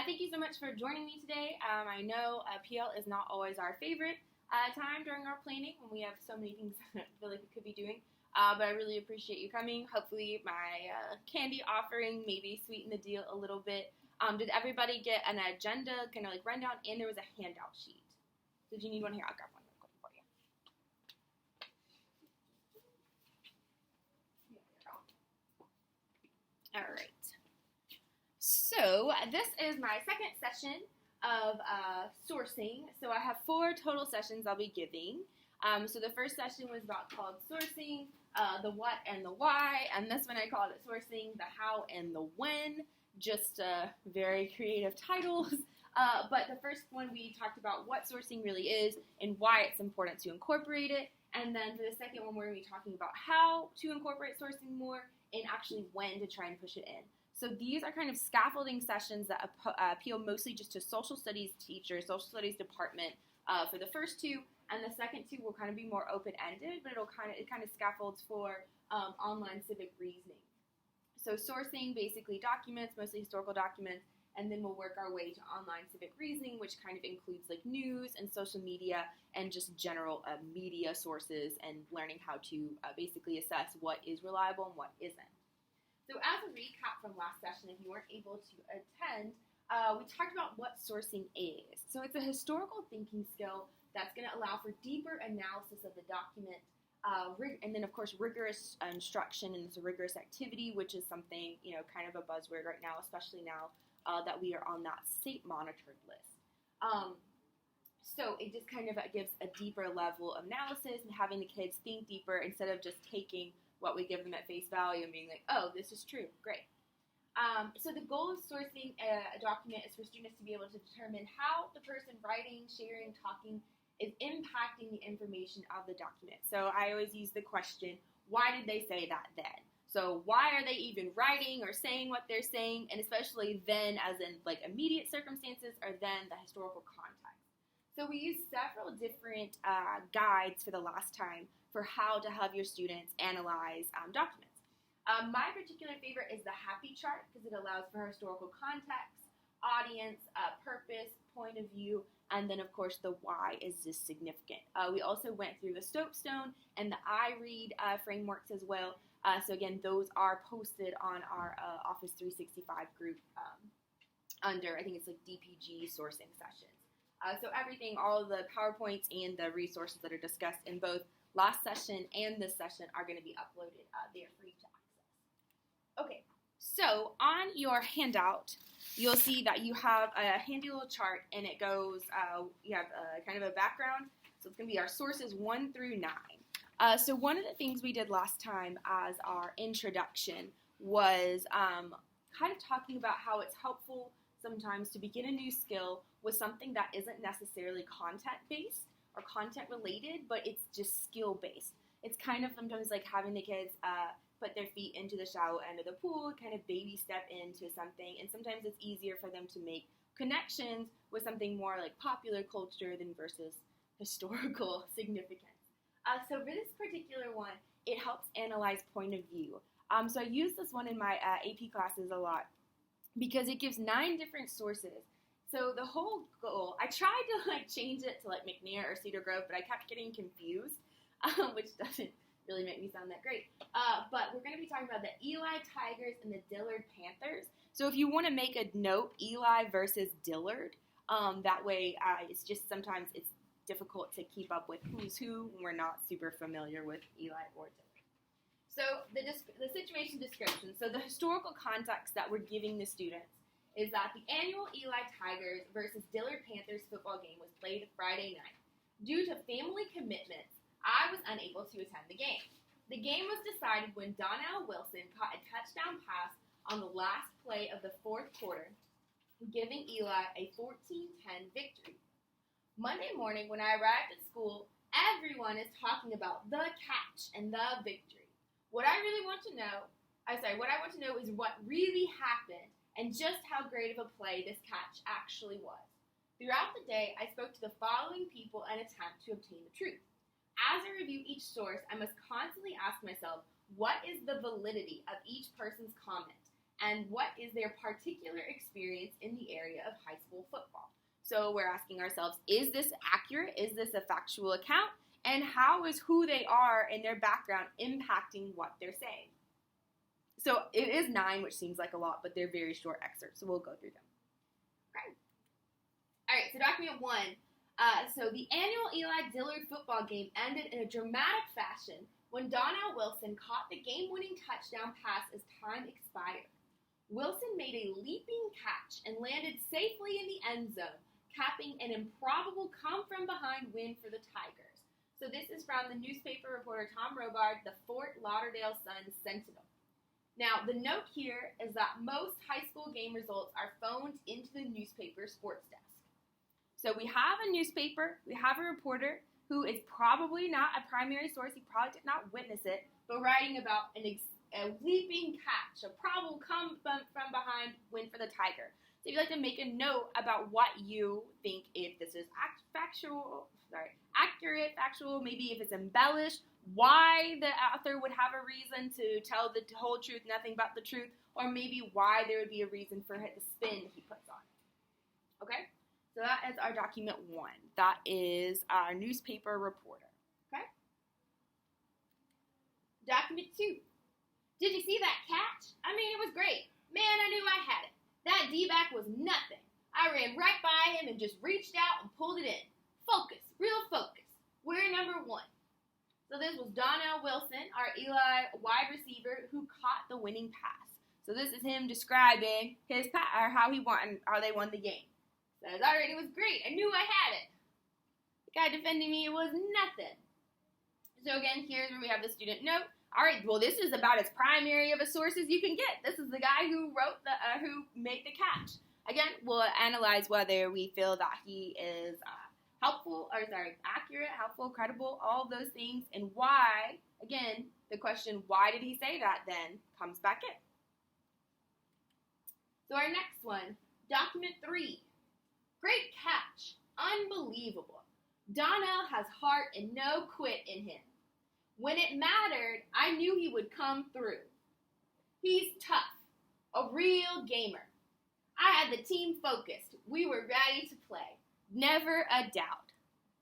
Thank you so much for joining me today. I know PL is not always our favorite time during our planning when we have so many things I feel like we could be doing, but I really appreciate you coming. Hopefully my candy offering maybe sweetened the deal a little bit. Did everybody get an agenda, kind of like rundown, and there was a handout sheet? Did you need one? Here, I'll grab one real quick for you. All right. So this is my second session of sourcing. So I have 4 total sessions I'll be giving. So the first session was called sourcing, the what and the why, and this one I called it sourcing, the how and the when. Just very creative titles. But the first one we talked about what sourcing really is and why it's important to incorporate it. And then for the second one, we're going to be talking about how to incorporate sourcing more and actually when to try and push it in. So these are kind of scaffolding sessions that appeal mostly just to social studies teachers, social studies department for the first 2, and the second 2 will kind of be more open-ended, but it kind of scaffolds for online civic reasoning. So sourcing basically documents, mostly historical documents, and then we'll work our way to online civic reasoning, which kind of includes like news and social media and just general media sources and learning how to basically assess what is reliable and what isn't. So as a recap from last session, if you weren't able to attend, we talked about what sourcing is. So it's a historical thinking skill that's going to allow for deeper analysis of the document, and then of course rigorous instruction, and it's a rigorous activity, which is something, kind of a buzzword right now, especially now that we are on that state monitored list. So it just kind of gives a deeper level of analysis and having the kids think deeper instead of just taking what we give them at face value and being like, oh, this is true, great. So the goal of sourcing a document is for students to be able to determine how the person writing, sharing, talking is impacting the information of the document. So I always use the question, why did they say that then? So why are they even writing or saying what they're saying, and especially then as in like immediate circumstances or then the historical context. So we use several different guides for the last time for how to have your students analyze documents. My particular favorite is the happy chart because it allows for historical context, audience, purpose, point of view, and then of course the why is this significant. We also went through the Stopestone and the iRead frameworks as well. So again, those are posted on our Office 365 group under, I think it's like DPG sourcing sessions. So everything, all of the PowerPoints and the resources that are discussed in both last session and this session are going to be uploaded there for you to access. Okay, so on your handout, you'll see that you have a handy little chart, and it goes, you have kind of a background, so it's going to be our sources 1 through 9. So one of the things we did last time as our introduction was kind of talking about how it's helpful sometimes to begin a new skill with something that isn't necessarily content-based or content-related, but it's just skill-based. It's kind of sometimes like having the kids put their feet into the shallow end of the pool, kind of baby step into something, and sometimes it's easier for them to make connections with something more like popular culture than versus historical significance. So for this particular one, it helps analyze point of view. So I use this one in my AP classes a lot because it gives 9 different sources. So the whole goal, I tried to change it to McNair or Cedar Grove, but I kept getting confused, which doesn't really make me sound that great. But we're going to be talking about the Eli Tigers and the Dillard Panthers. So if you want to make a note, Eli versus Dillard, that way it's just sometimes it's difficult to keep up with who's who when we're not super familiar with Eli or Dillard. So the situation description, so the historical context that we're giving the students is that the annual Eli Tigers versus Dillard Panthers football game was played Friday night. Due to family commitments, I was unable to attend the game. The game was decided when Donnell Wilson caught a touchdown pass on the last play of the 4th quarter, giving Eli a 14-10 victory. Monday morning, when I arrived at school, everyone is talking about the catch and the victory. What I want to know is what really happened and just how great of a play this catch actually was. Throughout the day, I spoke to the following people and attempt to obtain the truth. As I review each source, I must constantly ask myself, what is the validity of each person's comment? and what is their particular experience in the area of high school football. So we're asking ourselves, is this accurate? Is this a factual account? And how is who they are and their background impacting what they're saying? So it is 9, which seems like a lot, but they're very short excerpts, so we'll go through them. Okay. All right, so document 1. So the annual Eli Dillard football game ended in a dramatic fashion when Donnell Wilson caught the game-winning touchdown pass as time expired. Wilson made a leaping catch and landed safely in the end zone, capping an improbable come-from-behind win for the Tigers. So this is from the newspaper reporter Tom Robard, the Fort Lauderdale Sun-Sentinel. Now, the note here is that most high school game results are phoned into the newspaper sports desk. So we have a newspaper, we have a reporter who is probably not a primary source, he probably did not witness it, but writing about a leaping catch, a probable come from behind win for the Tiger. So if you'd like to make a note about what you think, if this is accurate, factual, maybe if it's embellished, why the author would have a reason to tell the whole truth, nothing but the truth, or maybe why there would be a reason for the spin he puts on it. Okay? So that is our document 1. That is our newspaper reporter. Okay? Document 2. Did you see that catch? I mean, it was great. Man, I knew I had it. That D-back was nothing. I ran right by him and just reached out and pulled it in. Focus. Real focus. We're number 1. So this was Donnell Wilson, our Eli wide receiver, who caught the winning pass. So this is him describing his or how they won the game. Says, all right, it was great. I knew I had it. The guy defending me, it was nothing. So again, here's where we have the student note. All right, well, this is about as primary of a source as you can get. This is the guy who wrote who made the catch. Again, we'll analyze whether we feel that he is accurate, helpful, credible, all of those things, and why. Again, the question, why did he say that, then comes back in. So our next one, document 3. Great catch. Unbelievable. Donnell has heart and no quit in him. When it mattered, I knew he would come through. He's tough. A real gamer. I had the team focused. We were ready to play. Never a doubt.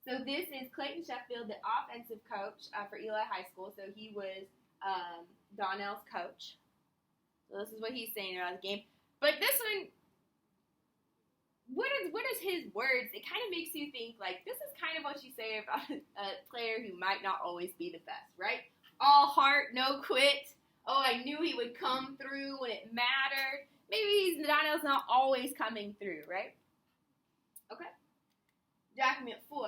So this is Clayton Sheffield, the offensive coach for Eli High School. So he was Donnell's coach. So this is what he's saying about the game. But this one, what is his words? It kind of makes you think, like, this is kind of what you say about a player who might not always be the best, right? All heart, no quit. Oh, I knew he would come through when it mattered. Maybe Donnell's not always coming through, right? Okay. Document 4.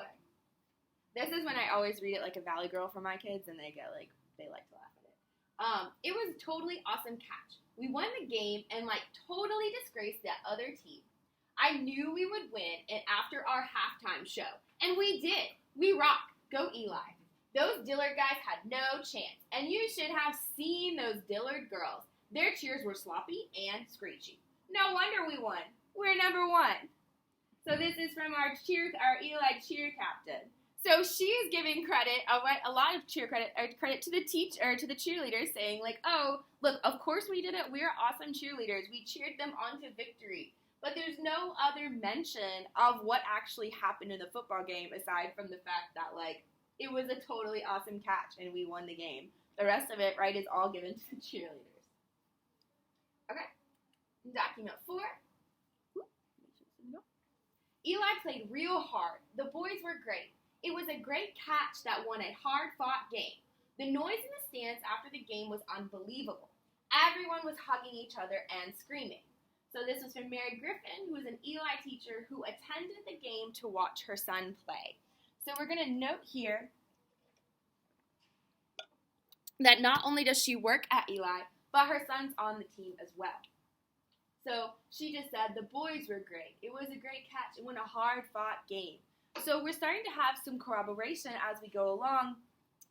This is when I always read it like a Valley Girl for my kids, and they like to laugh at it. It was a totally awesome catch. We won the game and totally disgraced that other team. I knew we would win and after our halftime show. And we did. We rock. Go Eli. Those Dillard guys had no chance. And you should have seen those Dillard girls. Their cheers were sloppy and screechy. No wonder we won. We're number 1. So this is from our Eli cheer captain. So she is giving credit, a lot of credit to the to the cheerleaders, saying oh, look, of course we did it. We're awesome cheerleaders. We cheered them on to victory. But there's no other mention of what actually happened in the football game aside from the fact that, it was a totally awesome catch and we won the game. The rest of it, right, is all given to the cheerleaders. Okay. Document 4. Eli played real hard. The boys were great. It was a great catch that won a hard-fought game. The noise in the stands after the game was unbelievable. Everyone was hugging each other and screaming. So this was from Mary Griffin, who was an Eli teacher who attended the game to watch her son play. So we're going to note here that not only does she work at Eli, but her son's on the team as well. So she just said the boys were great. It was a great catch. It won a hard-fought game. So we're starting to have some corroboration as we go along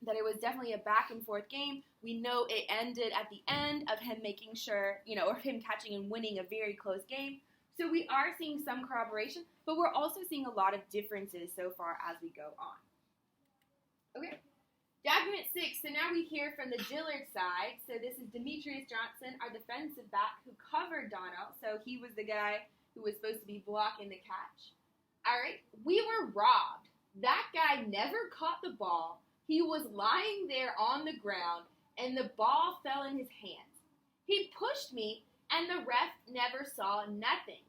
that it was definitely a back-and-forth game. We know it ended at the end of him making sure, or him catching and winning a very close game. So we are seeing some corroboration, but we're also seeing a lot of differences so far as we go on. Okay. Document 6, so now we hear from the Gillard side. So this is Demetrius Johnson, our defensive back, who covered Donnell. So he was the guy who was supposed to be blocking the catch. All right, we were robbed. That guy never caught the ball. He was lying there on the ground, and the ball fell in his hands. He pushed me, and the ref never saw nothing.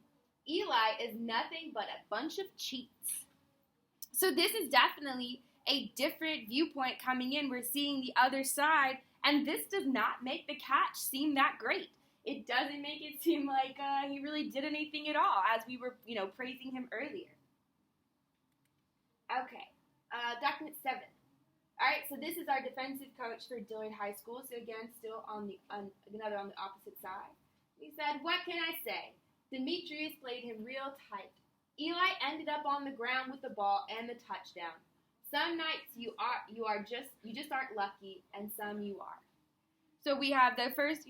Eli is nothing but a bunch of cheats. So this is definitely a different viewpoint coming in. We're seeing the other side, and this does not make the catch seem that great. It doesn't make it seem like he really did anything at all, as we were, praising him earlier. Okay, document 7. All right, so this is our defensive coach for Dillard High School. So again, still on the opposite side. He said, "What can I say? Demetrius played him real tight. Eli ended up on the ground with the ball and the touchdown. Some nights you just aren't lucky, and some you are." So we have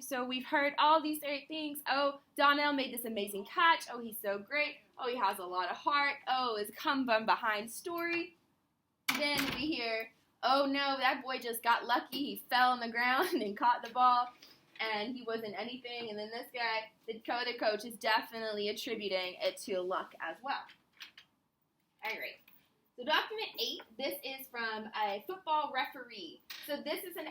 so we've heard all these things. Oh, Donnell made this amazing catch. Oh, he's so great. Oh, he has a lot of heart. Oh, his come from behind story. Then we hear, oh no, that boy just got lucky. He fell on the ground and caught the ball, and he wasn't anything. And then this guy, the other coach, is definitely attributing it to luck as well. All right. So document 8, this is from a football referee. So this is an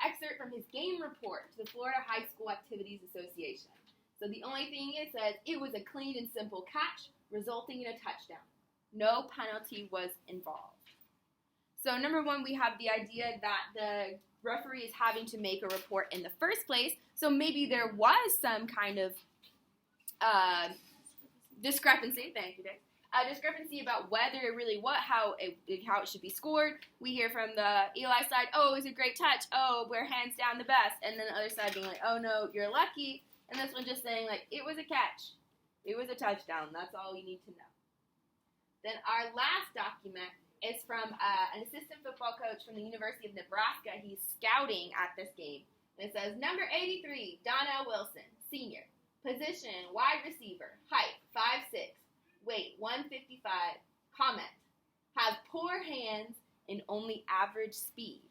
excerpt from his game report to the Florida High School Activities Association. So the only thing it says, it was a clean and simple catch, resulting in a touchdown. No penalty was involved. So number 1, we have the idea that the referee is having to make a report in the first place. So maybe there was some kind of discrepancy. Thank you, Dave. Discrepancy about whether it really how it should be scored. We hear from the Eli side, oh, it was a great touch. Oh, we're hands down the best. And then the other side being like, oh no, you're lucky. And this one just saying like, it was a catch. It was a touchdown. That's all you need to know. Then our last document is from an assistant football coach from the University of Nebraska. He's scouting at this game. And it says, number 83, Donnell Wilson, senior. Position, wide receiver. Height, 5'6". Weight, 155. Comment, has poor hands and only average speed.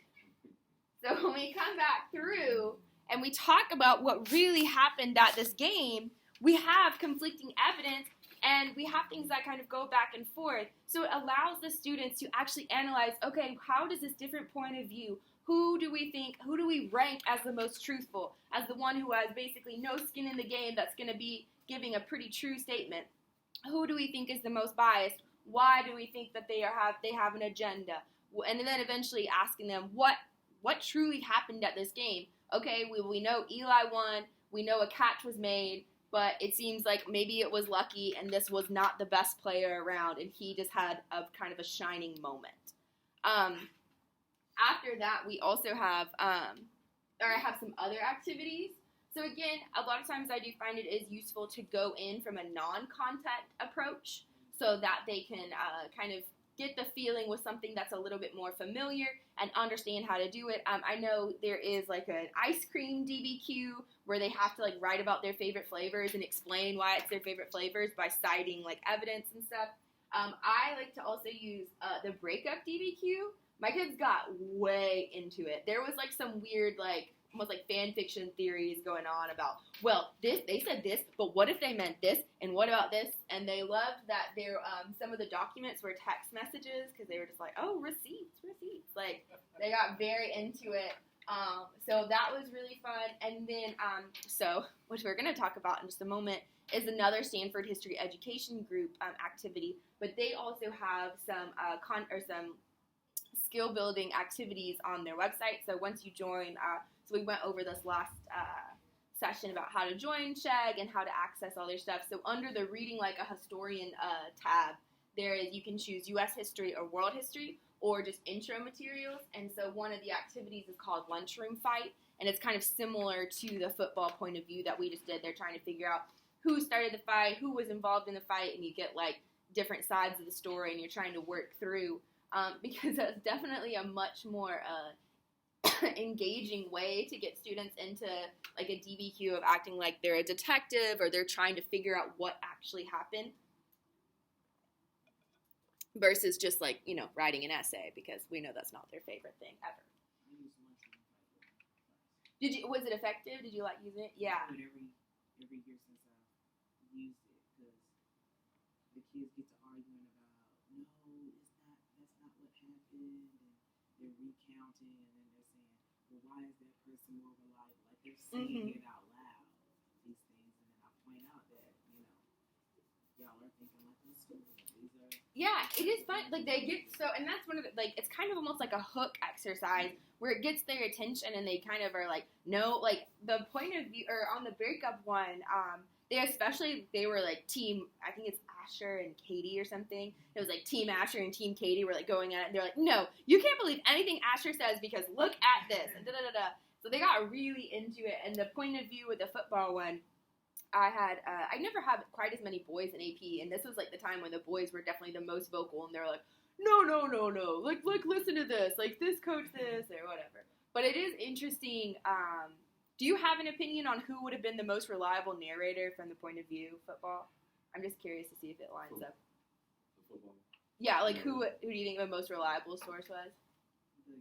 So when we come back through and we talk about what really happened at this game, we have conflicting evidence and we have things that kind of go back and forth. So it allows the students to actually analyze, okay, how does this different point of view, who do we rank as the most truthful, as the one who has basically no skin in the game that's going to be giving a pretty true statement? Who do we think is the most biased? Why do we think that they have an agenda? And then eventually asking them what truly happened at this game. Okay, we know Eli won. We know a catch was made, but it seems like maybe it was lucky and this was not the best player around and he just had a kind of a shining moment. After that, we also have I have some other activities. So again, a lot of times I do find it is useful to go in from a non-contact approach so that they can kind of get the feeling with something that's a little bit more familiar and understand how to do it. I know there is like an ice cream DBQ where they have to like write about their favorite flavors and explain why it's their favorite flavors by citing like evidence and stuff. I like to also use the breakup DBQ. My kids got way into it. There was like some weird like almost like fan fiction theories going on about, well, they said this, but what if they meant this, and what about this? And they loved that their some of the documents were text messages because they were just like, oh, receipts. Like, they got very into it. So that was really fun. And then, which we're going to talk about in just a moment, is another Stanford History Education Group activity, but they also have some some skill building activities on their website. So once you join, so we went over this last session about how to join SHEG and how to access all their stuff. So under the Reading Like a Historian tab, you can choose U.S. history or world history or just intro materials. And so one of the activities is called Lunchroom Fight, and it's kind of similar to the football point of view that we just did. They're trying to figure out who started the fight, who was involved in the fight, and you get like different sides of the story, and you're trying to work through because that's definitely a much more engaging way to get students into like a DBQ of acting like they're a detective or they're trying to figure out what actually happened. versus just like, writing an essay, because we know that's not their favorite thing ever. Was it effective? Did you like using it? Yeah. Every year since I've used it, because the kids get to arguing about, no, that's not what happened, and they're recounting, and then they're saying, well, why is that person more reliable? Like, they're saying it out loud, these things, and then I point out that, y'all are thinking like this student. Yeah, it is fun. Like, they get and that's one of the, like, it's kind of almost like a hook exercise where it gets their attention and they kind of are like, no, like, the point of view, or on the breakup one, they were like team, I think it's Asher and Katie or something. It was like Team Asher and Team Katie were like going at it, and they're like, no, you can't believe anything Asher says because look at this, and da-da-da-da. So they got really into it, and the point of view with the football one, I never had quite as many boys in AP, and this was like the time when the boys were definitely the most vocal, and they're like, no, like listen to this, like this coach this, or whatever. But it is interesting. Do you have an opinion on who would have been the most reliable narrator from the point of view football? I'm just curious to see if it lines up. Football. Yeah, like who do you think the most reliable source was? The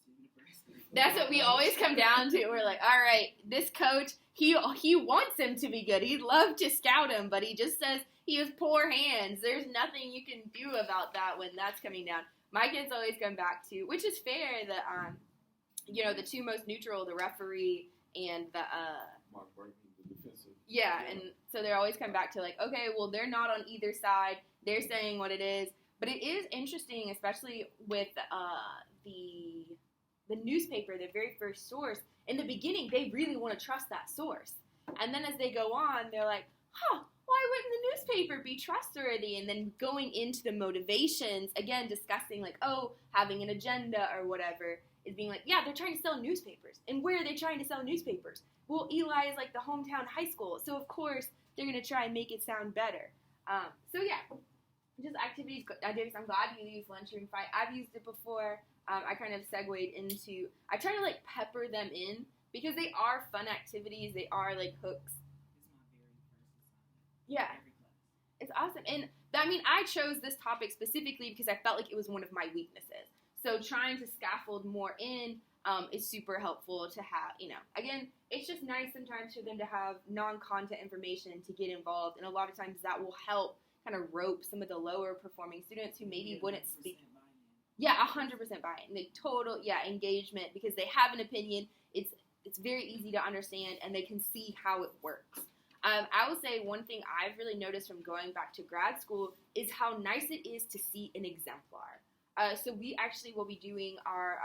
university. That's what we always come down to. We're like, all right, this coach, he wants him to be good. He'd love to scout him, but he just says he has poor hands. There's nothing you can do about that when that's coming down. My kids always come back to, which is fair, that the two most neutral, the referee and the Mark Burton, the defensive. Yeah, and so they always come back to like, okay, well, they're not on either side. They're saying what it is. But it is interesting, especially with the newspaper, the very first source. In the beginning, they really want to trust that source. And then as they go on, they're like, why wouldn't the newspaper be trustworthy? And then going into the motivations, again, discussing like, having an agenda or whatever, is being like, yeah, they're trying to sell newspapers. And where are they trying to sell newspapers? Well, Eli is like the hometown high school, so of course they're going to try and make it sound better. Just activities. I'm glad you used lunchroom fight. I've used it before. I kind of segued into, I try to like pepper them in because they are fun activities. They are like hooks. It's my very first assignment. Yeah. It's awesome. And I chose this topic specifically because I felt like it was one of my weaknesses. So trying to scaffold more in is super helpful to have, again, it's just nice sometimes for them to have non-content information to get involved. And a lot of times that will help kind of rope some of the lower performing students who maybe wouldn't speak. Yeah, 100% buy-in. The total, engagement, because they have an opinion. It's very easy to understand, and they can see how it works. I will say one thing I've really noticed from going back to grad school is how nice it is to see an exemplar. So we actually will be doing our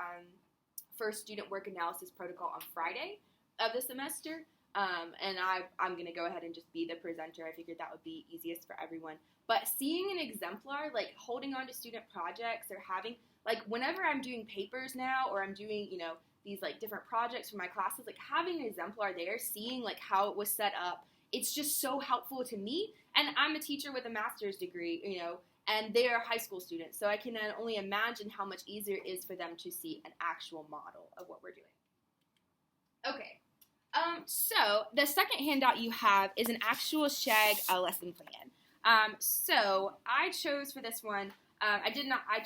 first student work analysis protocol on Friday of the semester. And I'm going to go ahead and just be the presenter. I figured that would be easiest for everyone. But seeing an exemplar, like holding on to student projects or having, like whenever I'm doing papers now or I'm doing, these like different projects for my classes, like having an exemplar there, seeing like how it was set up, it's just so helpful to me. And I'm a teacher with a master's degree, and they're high school students. So I can only imagine how much easier it is for them to see an actual model of what we're doing. Okay. So the second handout you have is an actual SHAG lesson plan. So I chose for this one, I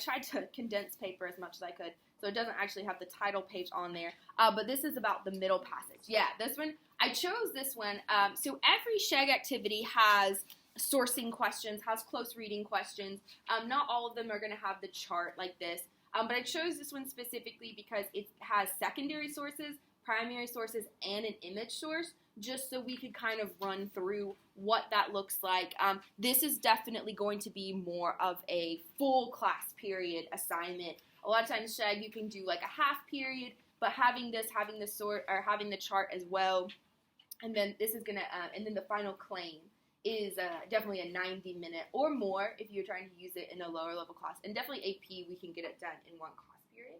tried to condense paper as much as I could, so it doesn't actually have the title page on there, but this is about the middle passage. Yeah, this one, I chose this one, so every SHAG activity has sourcing questions, has close reading questions. Not all of them are going to have the chart like this, but I chose this one specifically because it has secondary sources, primary sources, and an image source, just so we could kind of run through what that looks like. This is definitely going to be more of a full class period assignment. A lot of times SHAG you can do like a half period, but having the chart as well, and then this is gonna, and then the final claim is definitely a 90-minute or more if you're trying to use it in a lower level class, and definitely AP we can get it done in one class period.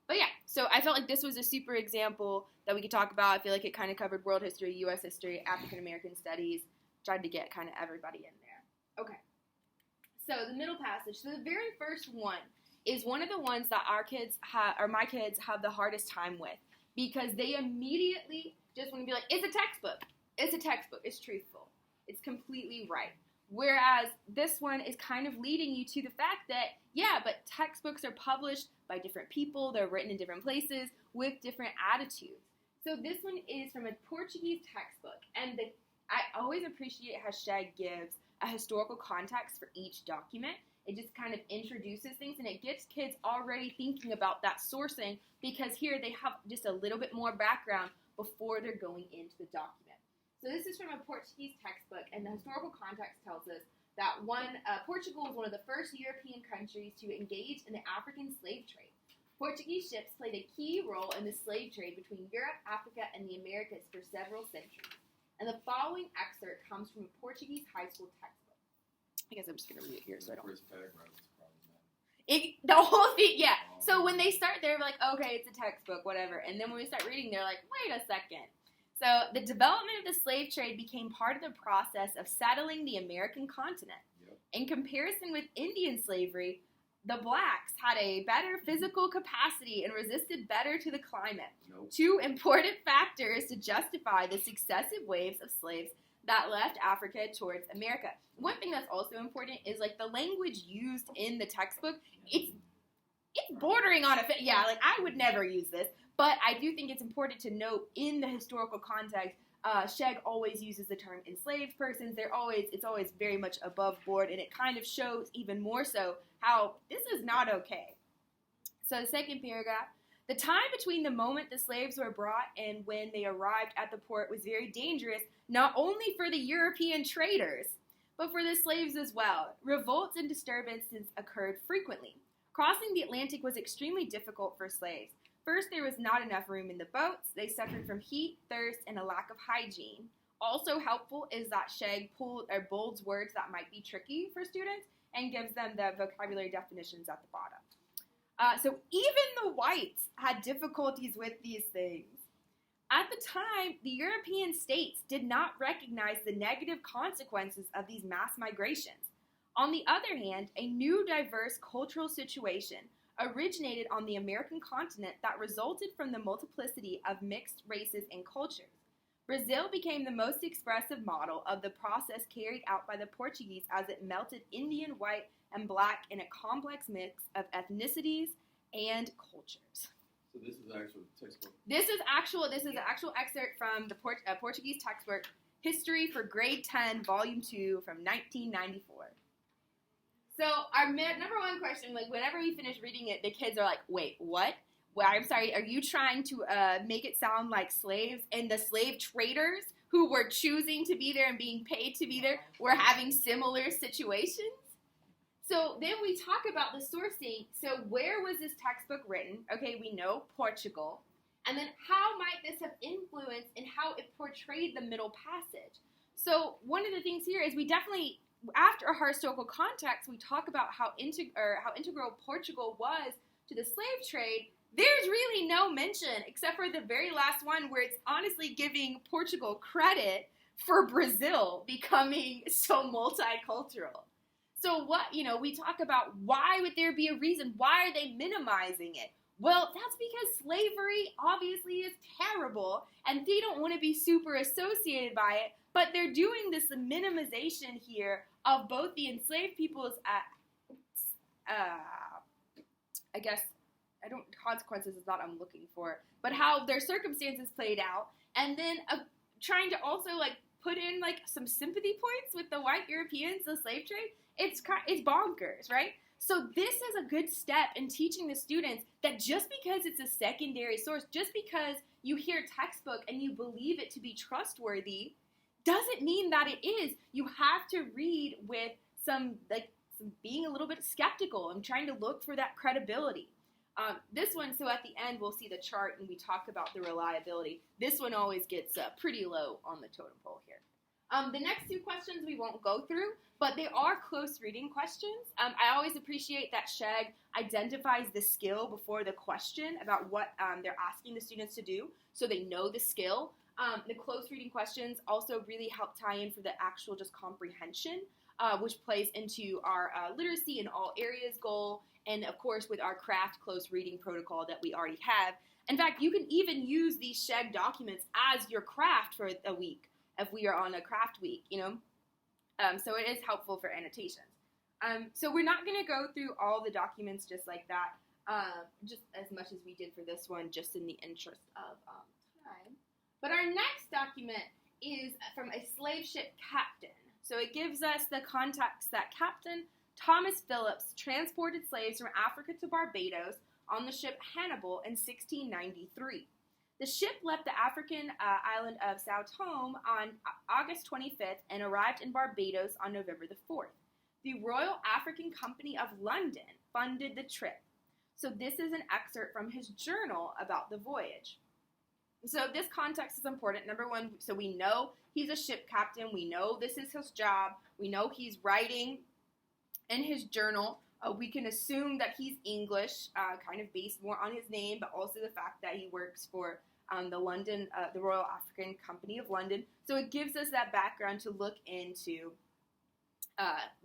But yeah, so I felt like this was a super example that we could talk about. I feel like it kind of covered world history, U.S. history, African American studies, tried to get kind of everybody in there. Okay, so the middle passage. So the very first one is one of the ones that my kids have the hardest time with, because they immediately just want to be like, it's a textbook. It's a textbook. It's truthful. It's completely right. Whereas this one is kind of leading you to the fact that, yeah, but textbooks are published by different people, they're written in different places with different attitudes. So this one is from a Portuguese textbook, and I always appreciate how Sheg gives a historical context for each document. It just kind of introduces things, and it gets kids already thinking about that sourcing, because here they have just a little bit more background before they're going into the document. So this is from a Portuguese textbook, and the historical context tells us that Portugal was one of the first European countries to engage in the African slave trade. Portuguese ships played a key role in the slave trade between Europe, Africa, and the Americas for several centuries. And the following excerpt comes from a Portuguese high school textbook. I guess I'm just going to read it here so I don't... First paragraph is problematic. The whole thing, yeah. So when they start, they're like, okay, it's a textbook, whatever. And then when we start reading, they're like, wait a second. So the development of the slave trade became part of the process of settling the American continent. Yep. In comparison with Indian slavery, the blacks had a better physical capacity and resisted better to the climate. Nope. Two important factors to justify the successive waves of slaves that left Africa towards America. One thing that's also important is like the language used in the textbook. It's bordering on yeah, like I would never use this, but I do think it's important to note in the historical context. Sheg always uses the term enslaved persons. It's always very much above board, and it kind of shows even more so how this is not okay. So the second paragraph, the time between the moment the slaves were brought and when they arrived at the port was very dangerous, not only for the European traders, but for the slaves as well. Revolts and disturbances occurred frequently. Crossing the Atlantic was extremely difficult for slaves. First, there was not enough room in the boats. They suffered from heat, thirst, and a lack of hygiene. Also helpful is that Sheg bolds words that might be tricky for students and gives them the vocabulary definitions at the bottom. So even the whites had difficulties with these things. At the time, the European states did not recognize the negative consequences of these mass migrations. On the other hand, a new diverse cultural situation originated on the American continent that resulted from the multiplicity of mixed races and cultures. Brazil became the most expressive model of the process carried out by the Portuguese as it melted Indian, white, and black in a complex mix of ethnicities and cultures. So this is actual textbook. This is an actual excerpt from the Portuguese textbook, History for Grade 10, Volume 2, from 1994. So our number one question, like whenever we finish reading it, the kids are like, wait, what? Well, I'm sorry, are you trying to make it sound like slaves and the slave traders who were choosing to be there and being paid to be there were having similar situations? So then we talk about the sourcing. So where was this textbook written? Okay, we know Portugal. And then how might this have influenced in how it portrayed the Middle Passage? So one of the things here is we definitely, after our historical context, we talk about how integral Portugal was to the slave trade. There's really no mention, except for the very last one, where it's honestly giving Portugal credit for Brazil becoming so multicultural. So we talk about why would there be a reason? Why are they minimizing it? Well, that's because slavery obviously is terrible, and they don't want to be super associated by it, but they're doing this minimization here of both the enslaved people's, consequences is not what I'm looking for, but how their circumstances played out, and then trying to also, put in, some sympathy points with the white Europeans, the slave trade. It's bonkers, right? So this is a good step in teaching the students that just because it's a secondary source, just because you hear textbook and you believe it to be trustworthy, doesn't mean that it is. You have to read with some being a little bit skeptical and trying to look for that credibility. This one, so at the end, we'll see the chart and we talk about the reliability. This one always gets pretty low on the totem pole here. The next two questions we won't go through, but they are close reading questions. I always appreciate that Sheg identifies the skill before the question about what they're asking the students to do, so they know the skill. The close reading questions also really help tie in for the actual just comprehension, which plays into our literacy in all areas goal, and of course with our craft close reading protocol that we already have. In fact, you can even use these Sheg documents as your craft for a week if we are on a craft week, So it is helpful for annotations. So we're not going to go through all the documents just like that, just as much as we did for this one, just in the interest of time. But our next document is from a slave ship captain. So it gives us the context that Captain Thomas Phillips transported slaves from Africa to Barbados on the ship Hannibal in 1693. The ship left the African island of Sao Tome on August 25th and arrived in Barbados on November the 4th. The Royal African Company of London funded the trip. So this is an excerpt from his journal about the voyage. So this context is important. Number one, so we know he's a ship captain. We know this is his job. We know he's writing in his journal. We can assume that he's English, kind of based more on his name, but also the fact that he works for the Royal African Company of London. So it gives us that background to look into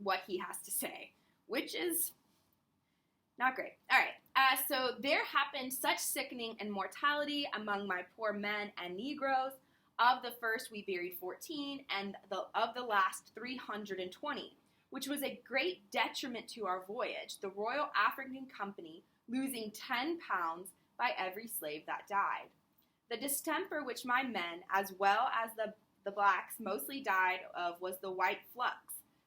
what he has to say, which is not great. All right. So there happened such sickening and mortality among my poor men and Negroes. Of the first we buried 14, and of the last 320, which was a great detriment to our voyage, the Royal African Company losing 10 pounds by every slave that died. The distemper which my men, as well as the blacks, mostly died of was the white flux.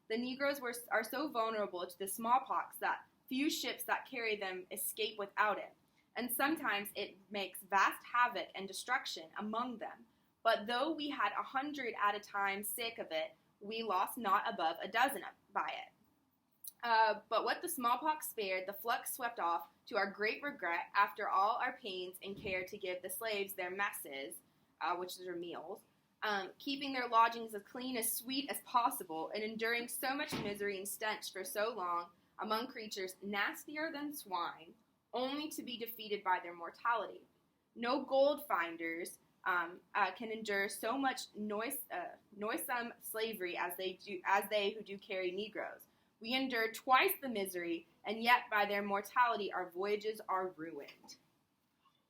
The Negroes are so vulnerable to the smallpox that few ships that carry them escape without it, and sometimes it makes vast havoc and destruction among them. But though we had 100 at a time sick of it, we lost not above a dozen by it. But what the smallpox spared, the flux swept off, to our great regret, after all our pains and care to give the slaves their messes, which are meals, keeping their lodgings as clean, as sweet as possible, and enduring so much misery and stench for so long among creatures nastier than swine, only to be defeated by their mortality. No gold finders can endure so much noisome slavery as they who do carry Negroes. We endured twice the misery, and yet by their mortality our voyages are ruined.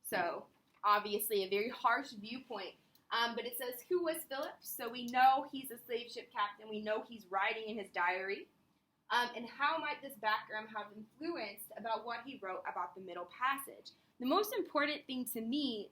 So, obviously a very harsh viewpoint, but it says, who was Philip? So we know he's a slave ship captain. We know he's writing in his diary. And how might this background have influenced about what he wrote about the middle passage? The most important thing to me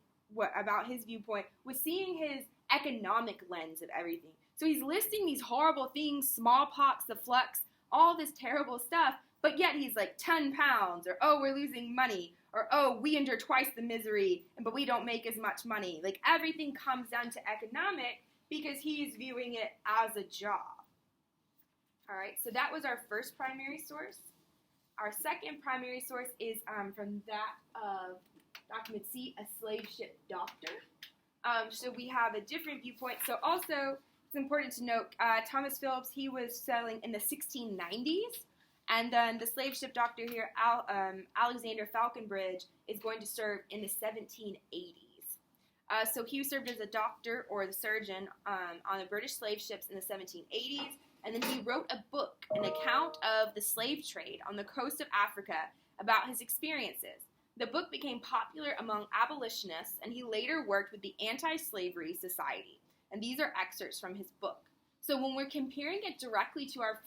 about his viewpoint was seeing his economic lens of everything. So he's listing these horrible things, smallpox, the flux, all this terrible stuff, but yet he's like 10 pounds, or oh, we're losing money, or oh, we endure twice the misery, but we don't make as much money. Like everything comes down to economic because he's viewing it as a job. All right, so that was our first primary source. Our second primary source is from that of document C, a slave ship doctor. So we have a different viewpoint. So also, it's important to note, Thomas Phillips, he was sailing in the 1690s, and then the slave ship doctor here, Alexander Falconbridge, is going to serve in the 1780s. So he served as a doctor or the surgeon on the British slave ships in the 1780s. And then he wrote a book, an account of the slave trade on the coast of Africa about his experiences. The book became popular among abolitionists, and he later worked with the Anti-Slavery Society. And these are excerpts from his book. So when we're comparing it directly to our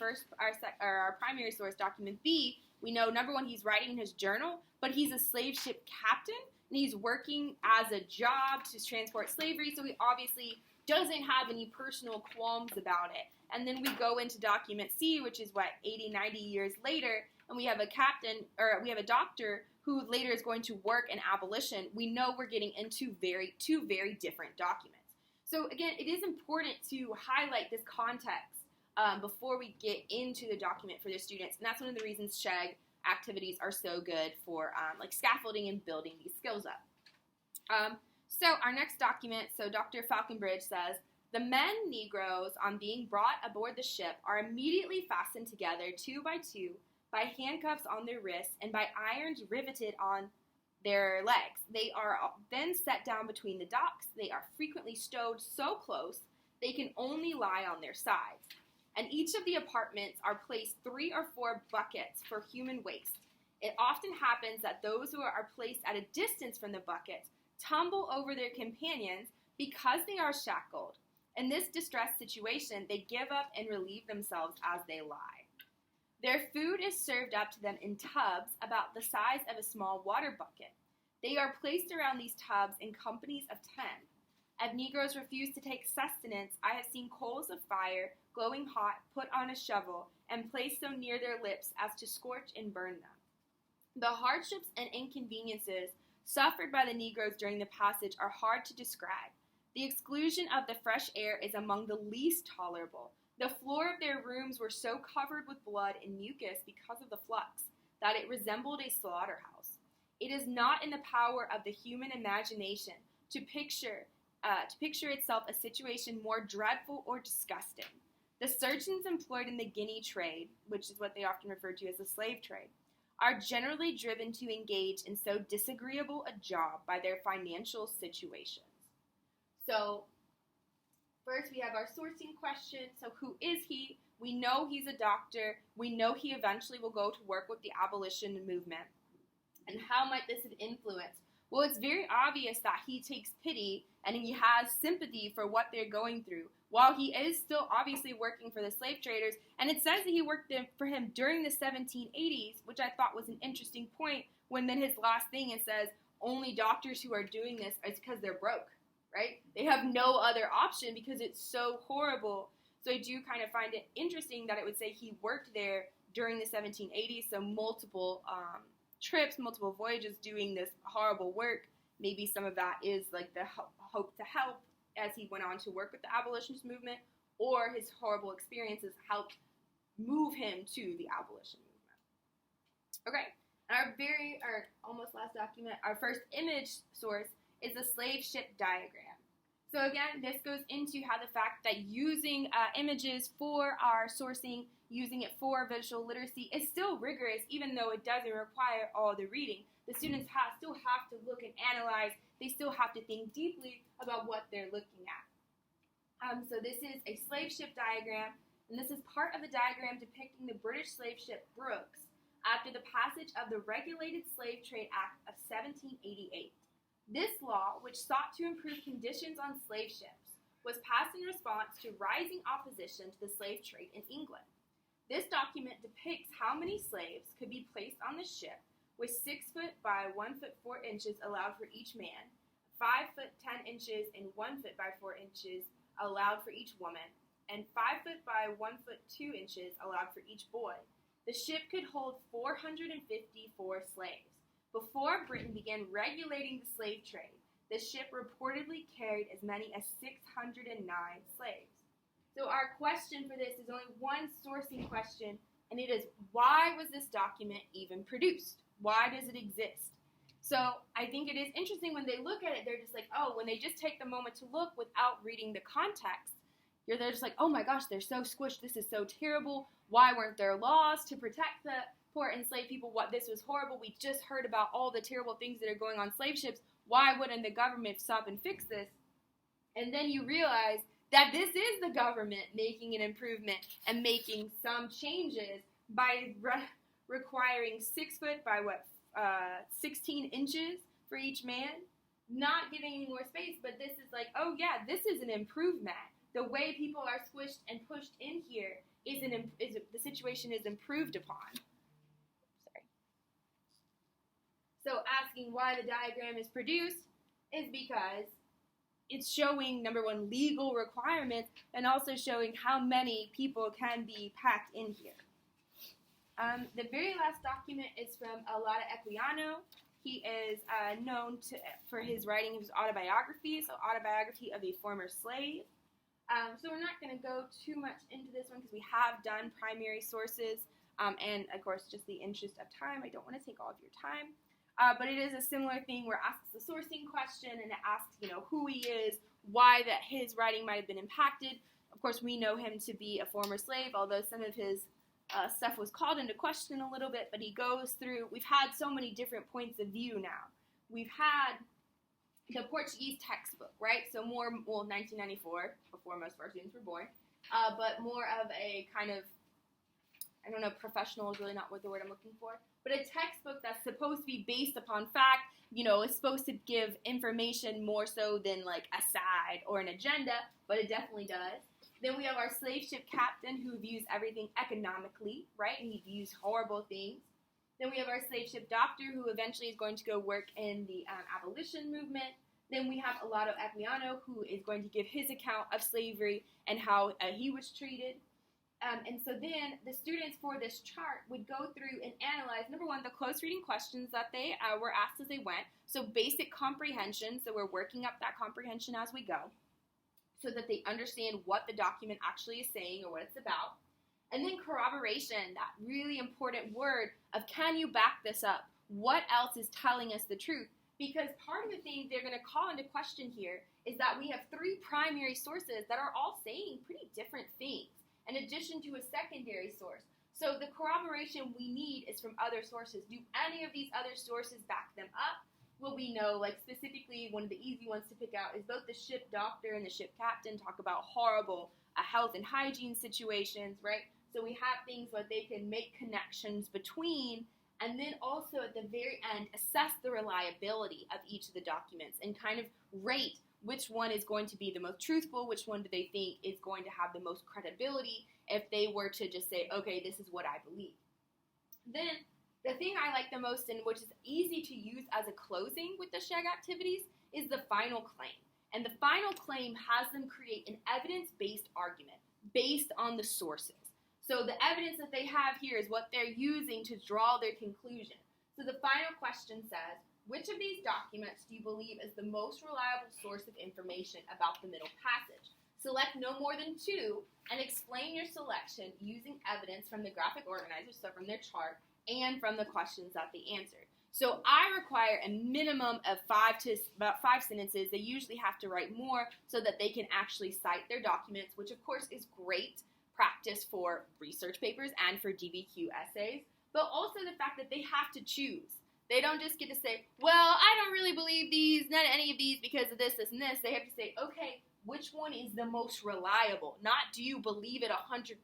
primary source, document B, we know, number one, he's writing in his journal, but he's a slave ship captain, and he's working as a job to transport slavery, so he obviously doesn't have any personal qualms about it. And then we go into document C, which is 80, 90 years later, and we have we have a doctor who later is going to work in abolition. We know we're getting into two very different documents. So again, it is important to highlight this context before we get into the document for the students, and that's one of the reasons SHEG activities are so good for like scaffolding and building these skills up. So our next document, so Dr. Falconbridge says, the men Negroes, on being brought aboard the ship, are immediately fastened together 2 by 2 by handcuffs on their wrists and by irons riveted on their legs. They are then set down between the docks. They are frequently stowed so close they can only lie on their sides. And each of the apartments are placed 3 or 4 buckets for human waste. It often happens that those who are placed at a distance from the buckets tumble over their companions because they are shackled. In this distressed situation, they give up and relieve themselves as they lie. Their food is served up to them in tubs about the size of a small water bucket. They are placed around these tubs in companies of 10. If Negroes refuse to take sustenance, I have seen coals of fire, glowing hot, put on a shovel, and placed so near their lips as to scorch and burn them. The hardships and inconveniences suffered by the Negroes during the passage are hard to describe. The exclusion of the fresh air is among the least tolerable. The floor of their rooms were so covered with blood and mucus because of the flux that it resembled a slaughterhouse. It is not in the power of the human imagination to picture itself a situation more dreadful or disgusting. The surgeons employed in the Guinea trade, which is what they often refer to as the slave trade, are generally driven to engage in so disagreeable a job by their financial situations. So, first we have our sourcing question. So, who is he? We know he's a doctor. We know he eventually will go to work with the abolition movement. And how might this have influenced? Well, it's very obvious that he takes pity and he has sympathy for what they're going through, while he is still obviously working for the slave traders. And it says that he worked for him during the 1780s, which I thought was an interesting point, when then his last thing it says, only doctors who are doing this is because they're broke, right? They have no other option because it's so horrible. So I do kind of find it interesting that it would say he worked there during the 1780s, so multiple trips, multiple voyages doing this horrible work. Maybe some of that is like the hope to help as he went on to work with the abolitionist movement, or his horrible experiences helped move him to the abolition movement. Okay, our almost last document, our first image source is the slave ship diagram. So again, this goes into how the fact that using images for our sourcing, using it for visual literacy is still rigorous, even though it doesn't require all the reading. The students still have to look and analyze. They still have to think deeply about what they're looking at. So this is a slave ship diagram, and this is part of the diagram depicting the British slave ship Brooks after the passage of the Regulated Slave Trade Act of 1788. This law, which sought to improve conditions on slave ships, was passed in response to rising opposition to the slave trade in England. This document depicts how many slaves could be placed on the ship, with 6 foot by 1 foot 4 inches allowed for each man, 5 foot 10 inches and 1 foot by 4 inches allowed for each woman, and 5 foot by 1 foot 2 inches allowed for each boy. The ship could hold 454 slaves. Before Britain began regulating the slave trade, the ship reportedly carried as many as 609 slaves. So our question for this is only one sourcing question, and it is, why was this document even produced? Why does it exist? So I think it is interesting when they look at it, they're just like, oh, when they just take the moment to look without reading the context, they're just like, oh my gosh, they're so squished, this is so terrible. Why weren't there laws to protect the poor enslaved people? What, this was horrible. We just heard about all the terrible things that are going on slave ships. Why wouldn't the government stop and fix this? And then you realize that this is the government making an improvement and making some changes by requiring 6 foot by 16 inches for each man, not giving any more space. But this is like, oh yeah, this is an improvement. The way people are squished and pushed in here the situation is improved upon. So asking why the diagram is produced is because it's showing, number one, legal requirements, and also showing how many people can be packed in here. The very last document is from Alada Equiano. He is known for his writing of his autobiography, so Autobiography of a Former Slave. So we're not going to go too much into this one because we have done primary sources, and of course, just the interest of time, I don't want to take all of your time. But it is a similar thing where it asks the sourcing question, and it asks, who he is, why that his writing might have been impacted. Of course, we know him to be a former slave, although some of his stuff was called into question a little bit, but he goes through, we've had so many different points of view now. We've had the Portuguese textbook, right? So 1994, before most of our students were born, but more of a kind of I don't know, professional is really not what the word I'm looking for, but a textbook that's supposed to be based upon fact, is supposed to give information more so than like a side or an agenda, but it definitely does. Then we have our slave ship captain who views everything economically, right? And he views horrible things. Then we have our slave ship doctor who eventually is going to go work in the abolition movement. Then we have Alado Equiano who is going to give his account of slavery and how he was treated. And so then the students for this chart would go through and analyze, number one, the close reading questions that they were asked as they went. So basic comprehension, so we're working up that comprehension as we go, so that they understand what the document actually is saying or what it's about. And then corroboration, that really important word of can you back this up? What else is telling us the truth? Because part of the thing they're going to call into question here is that we have three primary sources that are all saying pretty different things, in addition to a secondary source. So the corroboration we need is from other sources. Do any of these other sources back them up? Well, we know, like specifically, one of the easy ones to pick out is both the ship doctor and the ship captain talk about horrible health and hygiene situations, right? So we have things where they can make connections between, and then also at the very end, assess the reliability of each of the documents and kind of rate which one is going to be the most truthful, which one do they think is going to have the most credibility if they were to just say, okay, this is what I believe. Then the thing I like the most, and which is easy to use as a closing with the SHEG activities, is the final claim. And the final claim has them create an evidence-based argument based on the sources. So the evidence that they have here is what they're using to draw their conclusion. So the final question says, which of these documents do you believe is the most reliable source of information about the Middle Passage? Select no more than two and explain your selection using evidence from the graphic organizers, so from their chart, and from the questions that they answered. So I require a minimum of about five sentences. They usually have to write more so that they can actually cite their documents, which of course is great practice for research papers and for DBQ essays, but also the fact that they have to choose. They don't just get to say, well, I don't really believe any of these because of this, this, and this. They have to say, okay, which one is the most reliable? Not do you believe it 100%,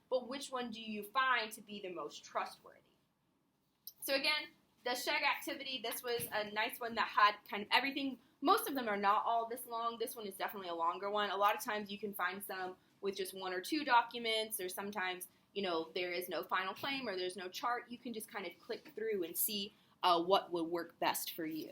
but which one do you find to be the most trustworthy? So again, the SHEG activity, this was a nice one that had kind of everything. Most of them are not all this long. This one is definitely a longer one. A lot of times you can find some with just one or two documents, or sometimes, there is no final claim or there's no chart. You can just kind of click through and see what would work best for you.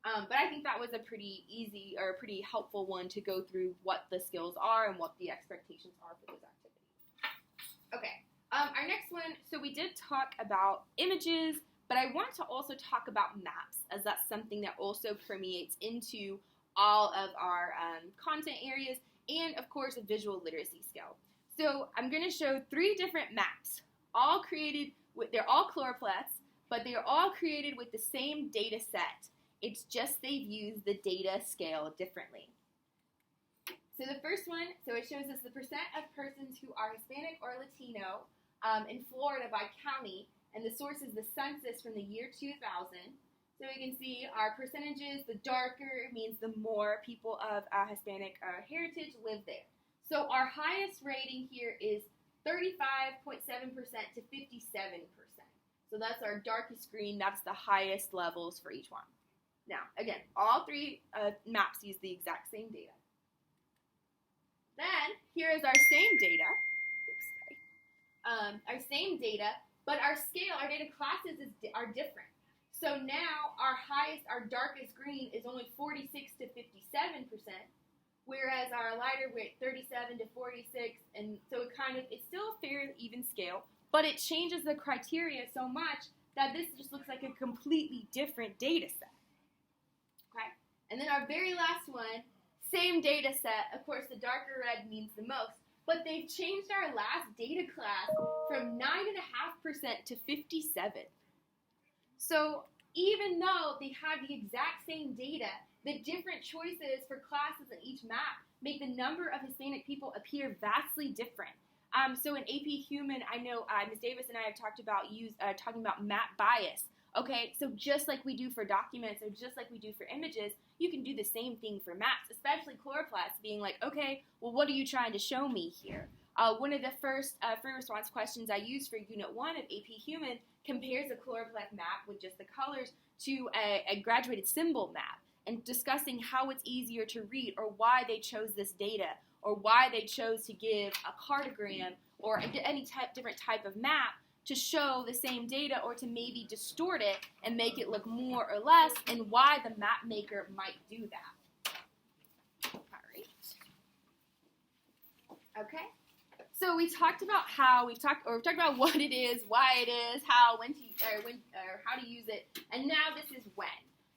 But I think that was a pretty easy or a pretty helpful one to go through what the skills are and what the expectations are for those activities. Okay, our next one, so we did talk about images, but I want to also talk about maps, as that's something that also permeates into all of our content areas, and of course a visual literacy skill. So I'm going to show three different maps, all created with, they're all chloroplasts, but they are all created with the same data set. It's just they've used the data scale differently. So the first one, so it shows us the percent of persons who are Hispanic or Latino in Florida by county, and the source is the census from the year 2000. So we can see our percentages, the darker means the more people of Hispanic heritage live there. So our highest rating here is 35.7% to 57%. So that's our darkest green, that's the highest levels for each one. Now, again, all three maps use the exact same data. Then, here is our same data. Oops, sorry. Our same data, but our scale, our data classes are different. So now, our darkest green is only 46 to 57%, whereas our lighter weight, 37 to 46, and so it's still a fairly even scale, but it changes the criteria so much that this just looks like a completely different data set. Okay, and then our very last one, same data set. Of course, the darker red means the most, but they've changed our last data class from 9.5% to 57. So even though they have the exact same data, the different choices for classes in each map make the number of Hispanic people appear vastly different. So in AP Human, I know Ms. Davis and I have talked about talking about map bias. Okay, so just like we do for documents or just like we do for images, you can do the same thing for maps, especially chloroplasts, being like, okay, well, what are you trying to show me here? One of the first free response questions I used for Unit 1 of AP Human compares a choropleth map with just the colors to a graduated symbol map, and discussing how it's easier to read, or why they chose this data, or why they chose to give a cartogram or any different type of map to show the same data, or to maybe distort it and make it look more or less, and why the map maker might do that. All right. Okay. So we talked about we've talked about what it is, why it is, how, how to use it, and now this is when.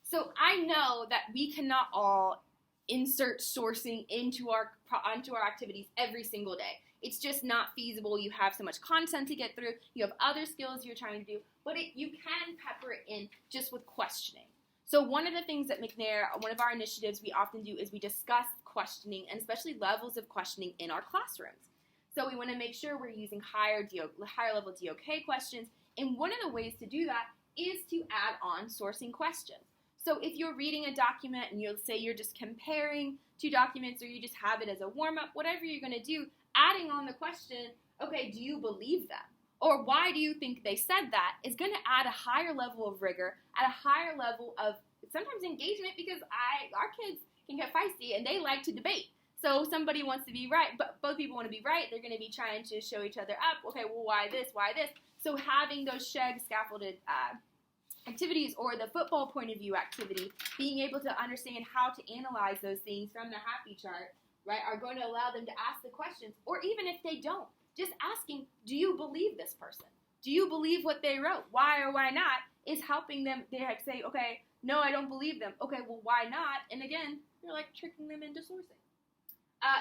So I know that we cannot all insert sourcing into our activities every single day. It's just not feasible. You have so much content to get through. You have other skills you're trying to do, but you can pepper it in just with questioning. So one of the things at McNair, one of our initiatives we often do is we discuss questioning, and especially levels of questioning in our classrooms. So we want to make sure we're using higher level DOK questions, and one of the ways to do that is to add on sourcing questions. So if you're reading a document and you'll say you're just comparing two documents, or you just have it as a warm-up, whatever you're going to do, adding on the question, okay, do you believe them? Or why do you think they said that, is going to add a higher level of rigor, at a higher level of sometimes engagement, because our kids can get feisty and they like to debate. So somebody wants to be right, but both people want to be right. They're going to be trying to show each other up. Okay, well, why this? Why this? So having those scaffolded activities, or the football point of view activity, being able to understand how to analyze those things from the happy chart, right, are going to allow them to ask the questions. Or even if they don't, just asking, do you believe this person? Do you believe what they wrote? Why or why not? Is helping them. They say, okay, no, I don't believe them. Okay, well, why not? And again, you're like tricking them into sourcing.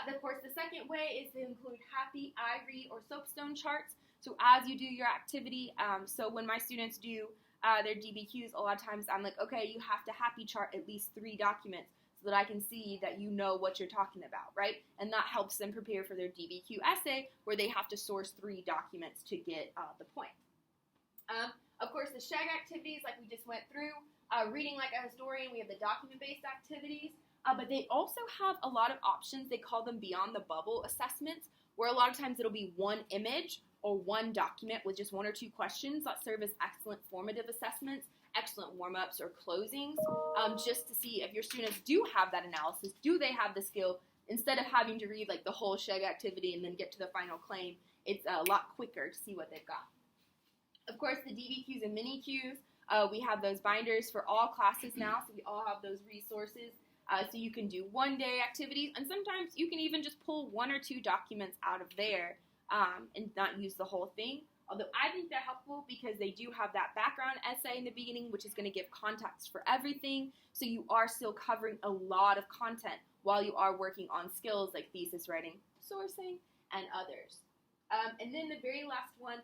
Of course, the second way is to include happy, ivory, or soapstone charts. So as you do your activity, so when my students do their DBQs, a lot of times I'm like, okay, you have to happy chart at least 3 documents so that I can see that you know what you're talking about, right? And that helps them prepare for their DBQ essay, where they have to source 3 documents to get the point. Of course, the SHEG activities, like we just went through, reading like a historian, we have the document-based activities. But they also have a lot of options. They call them beyond the bubble assessments, where a lot of times it'll be one image or one document with just 1 or 2 questions that serve as excellent formative assessments, excellent warm-ups or closings, just to see if your students do have that analysis. Do they have the skill? Instead of having to read like the whole SHEG activity and then get to the final claim, it's a lot quicker to see what they've got. Of course, the DBQs and mini-Qs, we have those binders for all classes now, so we all have those resources. So you can do one-day activities, and sometimes you can even just pull 1 or 2 documents out of there and not use the whole thing. Although I think they're helpful because they do have that background essay in the beginning, which is going to give context for everything. So you are still covering a lot of content while you are working on skills like thesis writing, sourcing, and others. And then the very last one,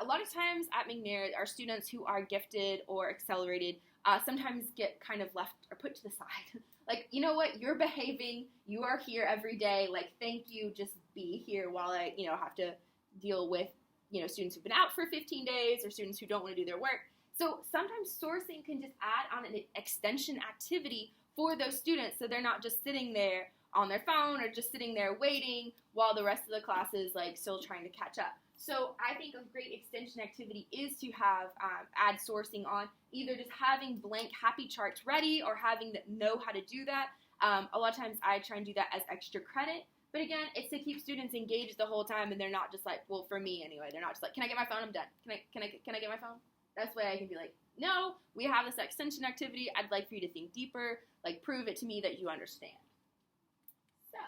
a lot of times at McNair, our students who are gifted or accelerated sometimes get kind of left or put to the side. Like, you know what, you're behaving, you are here every day, like, thank you, just be here while I, have to deal with, students who've been out for 15 days or students who don't want to do their work. So sometimes sourcing can just add on an extension activity for those students, so they're not just sitting there on their phone or just sitting there waiting while the rest of the class is, like, still trying to catch up. So I think a great extension activity is to have add sourcing on, either just having blank happy charts ready or having them know how to do that. A lot of times I try and do that as extra credit. But again, it's to keep students engaged the whole time, and they're not just like, well, for me anyway, they're not just like, can I get my phone? I'm done. Can I get my phone? That's why I can be like, no, we have this extension activity. I'd like for you to think deeper, like prove it to me that you understand. So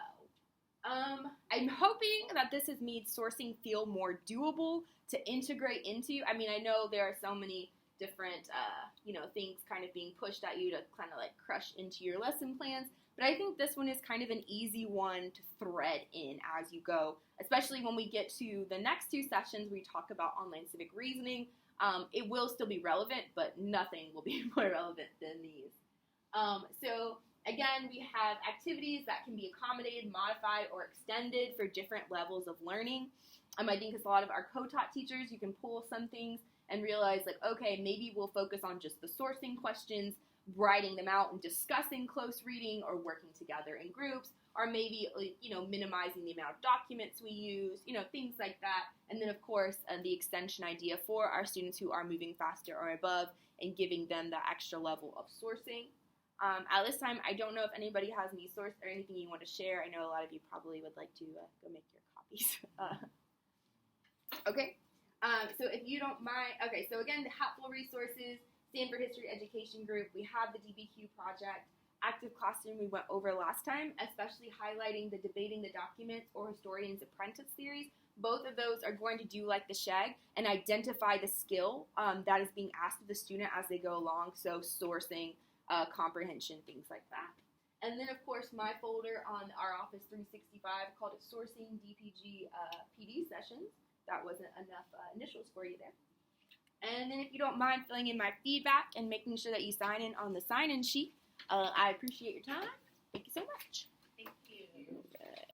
I'm hoping that this has made sourcing feel more doable to integrate into. I mean, I know there are so many different, things kind of being pushed at you to kind of like crush into your lesson plans, but I think this one is kind of an easy one to thread in as you go, especially when we get to the next 2 sessions where we talk about online civic reasoning. It will still be relevant, but nothing will be more relevant than these. So again, we have activities that can be accommodated, modified, or extended for different levels of learning. I think as a lot of our co-taught teachers, you can pull some things and realize, like, okay, maybe we'll focus on just the sourcing questions, writing them out and discussing close reading or working together in groups. or maybe, minimizing the amount of documents we use, things like that. And then, of course, the extension idea for our students who are moving faster or above and giving them that extra level of sourcing. At this time, I don't know if anybody has any source or anything you want to share. I know a lot of you probably would like to go make your copies. Okay. So if you don't mind, okay, so again, the helpful resources, Stanford History Education Group, we have the DBQ project, Active Classroom we went over last time, especially highlighting the Debating the Documents or Historian's Apprentice series. Both of those are going to do like the SHEG and identify the skill that is being asked of the student as they go along, so sourcing, comprehension, things like that. And then, of course, my folder on our Office 365 called it Sourcing DPG PD Sessions. That wasn't enough initials for you there. And then if you don't mind filling in my feedback and making sure that you sign in on the sign-in sheet, I appreciate your time. Thank you so much.